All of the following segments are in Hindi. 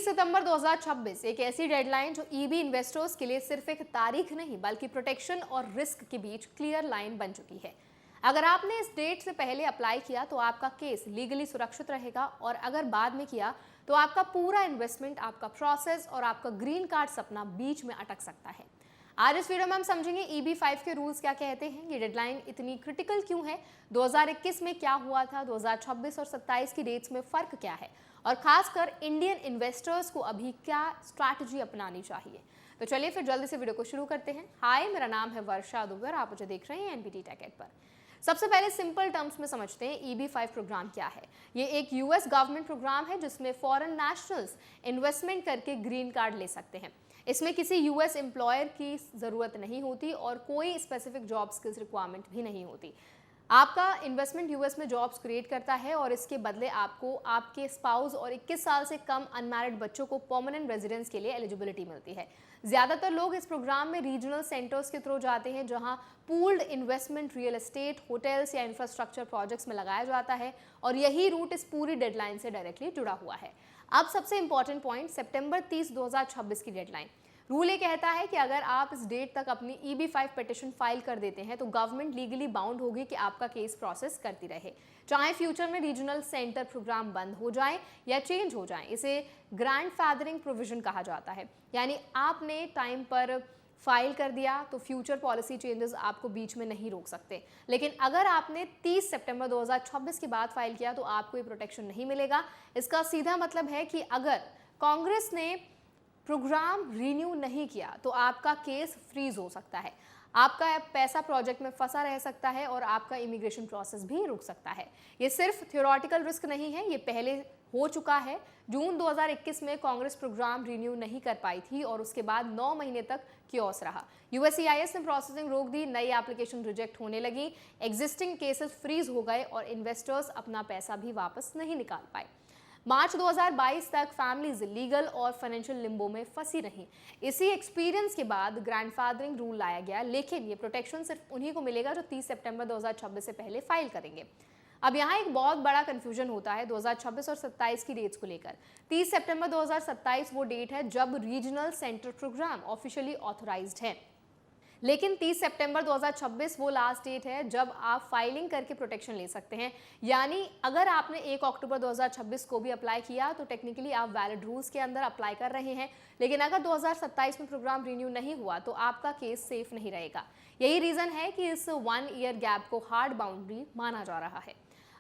सितंबर 2026 एक ऐसी डेडलाइन जो ईबी इन्वेस्टर्स के लिए सिर्फ एक तारीख नहीं बल्कि प्रोटेक्शन और रिस्क के बीच क्लियर लाइन बन चुकी है। अगर आपने इस डेट से पहले अप्लाई किया तो आपका केस लीगली सुरक्षित रहेगा, और अगर बाद में किया तो आपका पूरा इन्वेस्टमेंट, आपका प्रोसेस और आपका ग्रीन कार्ड सपना बीच में अटक सकता है। आज इस वीडियो में हम समझेंगे EB-5 के रूल्स क्या कहते हैं, ये डेडलाइन इतनी क्रिटिकल क्यों है, 2021 में क्या हुआ था, 2026 और 27 की डेट्स में फर्क क्या है, और खासकर इंडियन इन्वेस्टर्स को अभी क्या स्ट्रैटेजी अपनानी चाहिए। तो चलिए फिर जल्दी से वीडियो को शुरू करते हैं। हाय, मेरा नाम है वर्षा दुबे और आप मुझे देख रहे हैं NBT टेक पर। सबसे पहले सिंपल टर्म्स में समझते हैं EB-5 प्रोग्राम क्या है। ये एक US गवर्नमेंट प्रोग्राम है जिसमें फॉरेन नेशनल्स इन्वेस्टमेंट करके ग्रीन कार्ड ले सकते हैं। इसमें किसी US एम्प्लॉयर की ज़रूरत नहीं होती और कोई स्पेसिफिक जॉब स्किल्स रिक्वायरमेंट भी नहीं होती। आपका इन्वेस्टमेंट US में जॉब्स क्रिएट करता है और इसके बदले आपको आपके स्पाउस और 21 साल से कम अनमैरिड बच्चों को परमानेंट रेजिडेंस के लिए एलिजिबिलिटी मिलती है। ज़्यादातर लोग इस प्रोग्राम में रीजनल सेंटर्स के थ्रू जाते हैं जहां pooled investment real estate, hotels या इंफ्रास्ट्रक्चर प्रोजेक्ट्स में लगाया जाता है, और यही रूट इस पूरी डेडलाइन से डायरेक्टली जुड़ा हुआ है। अब सबसे इंपॉर्टेंट पॉइंट, सितंबर 30, 2026 की डेडलाइन। रूल ये कहता है कि अगर आप इस डेट तक अपनी EB-5 पिटिशन फाइल कर देते हैं तो गवर्नमेंट लीगली बाउंड होगी कि आपका केस प्रोसेस करती रहे, चाहे फ्यूचर में रीजनल सेंटर प्रोग्राम बंद हो जाए या चेंज हो जाए। इसे ग्रैंडफादरिंग प्रोविजन कहा जाता है, यानी आपने टाइम पर फाइल कर दिया तो फ्यूचर पॉलिसी चेंजेस आपको बीच में नहीं रोक सकते। लेकिन अगर आपने 30 सितंबर 2026 के बाद फाइल किया तो आपको ये प्रोटेक्शन नहीं मिलेगा। इसका सीधा मतलब है कि अगर कांग्रेस ने प्रोग्राम रिन्यू नहीं किया तो आपका केस फ्रीज हो सकता है, आपका पैसा प्रोजेक्ट में फंसा रह सकता है और आपका इमिग्रेशन प्रोसेस भी रुक सकता है। ये सिर्फ थ्योरेटिकल रिस्क नहीं है, ये पहले हो चुका है। जून 2021 में कांग्रेस प्रोग्राम रिन्यू नहीं कर पाई थी और उसके बाद 9 महीने तक कियोस रहा। USCIS ने प्रोसेसिंग रोक दी, नई एप्लीकेशन रिजेक्ट होने लगी, एग्जिस्टिंग केसेस फ्रीज हो गए और इन्वेस्टर्स अपना पैसा भी वापस नहीं निकाल पाए। मार्च 2022 तक फैमिलीज लीगल और फाइनेंशियल लिम्बो में फंसी रहीं। इसी एक्सपीरियंस के बाद ग्रैंडफादरिंग रूल लाया गया, लेकिन ये प्रोटेक्शन सिर्फ उन्हीं को मिलेगा जो 30 सितंबर 2026 से पहले फाइल करेंगे। अब यहाँ एक बहुत बड़ा कंफ्यूजन होता है 2026 और 27 की डेट्स को लेकर। 30 सितंबर 2027 वो डेट है जब regional centre programme officially authorised है, लेकिन 30 सितंबर 2026 वो लास्ट डेट है जब आप फाइलिंग करके प्रोटेक्शन ले सकते हैं। यानी अगर आपने 1 अक्टूबर 2026 को भी अप्लाई किया तो टेक्निकली आप वैलिड रूल्स के अंदर अप्लाई कर रहे हैं, लेकिन अगर 2027 में प्रोग्राम रिन्यू नहीं हुआ तो आपका केस सेफ नहीं रहेगा। यही रीजन है कि इस 1 ईयर गैप को हार्ड बाउंड्री माना जा रहा है।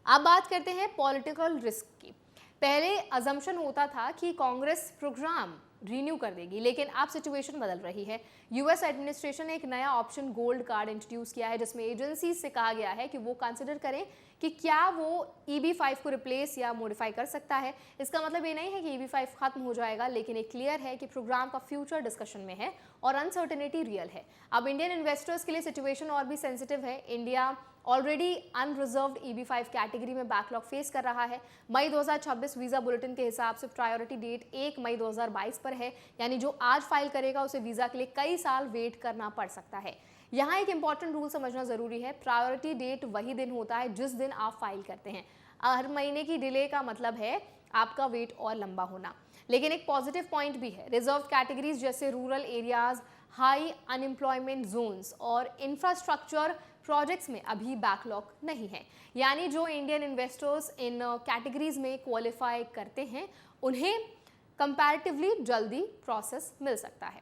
अब बात करते हैं पॉलिटिकल रिस्क की। पहले अजम्पशन होता था कि कांग्रेस प्रोग्राम रिन्यू कर देगी, लेकिन अब सिचुएशन बदल रही है। US एडमिनिस्ट्रेशन ने एक नया ऑप्शन गोल्ड कार्ड इंट्रोड्यूस किया है जिसमें एजेंसी से कहा गया है कि वो कंसिडर करें कि क्या वो EB-5 को रिप्लेस या मॉडिफाई कर सकता है। इसका मतलब ये नहीं है कि EB-5 खत्म हो जाएगा, लेकिन एक क्लियर है कि प्रोग्राम का फ्यूचर डिस्कशन में है और अनसर्टेनिटी रियल है। अब इंडियन इन्वेस्टर्स के लिए सिचुएशन और भी सेंसिटिव है। India already unreserved EB-5 category में बैकलॉग फेस कर रहा है। मई 2026 वीजा बुलेटिन के हिसाब से प्रायोरिटी डेट 1 मई 2022 पर है, यानी जो आज फाइल करेगा उसे वीजा के लिए कई साल वेट करना पड़ सकता है। यहाँ एक इंपॉर्टेंट रूल समझना जरूरी है, प्रायोरिटी डेट वही दिन होता है जिस दिन आप फाइल करते हैं। हर महीने की डिले का मतलब है आपका वेट और लंबा होना। लेकिन एक पॉजिटिव पॉइंट भी है, रिजर्व कैटेगरीज जैसे rural areas, high unemployment zones और इंफ्रास्ट्रक्चर प्रोजेक्ट्स में अभी बैकलॉग नहीं है। यानी जो इंडियन इन्वेस्टर्स इन कैटेगरीज में क्वालिफाई करते हैं उन्हें कंपैरेटिवली जल्दी प्रोसेस मिल सकता है।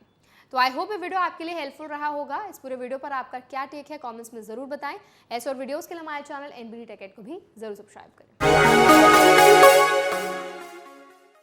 तो आई होप ये वीडियो आपके लिए हेल्पफुल रहा होगा। इस पूरे वीडियो पर आपका क्या टेक है कमेंट्स में जरूर बताएं। ऐसे और वीडियोस के लिए हमारे चैनल NBT टेक को भी जरूर सब्सक्राइब करें।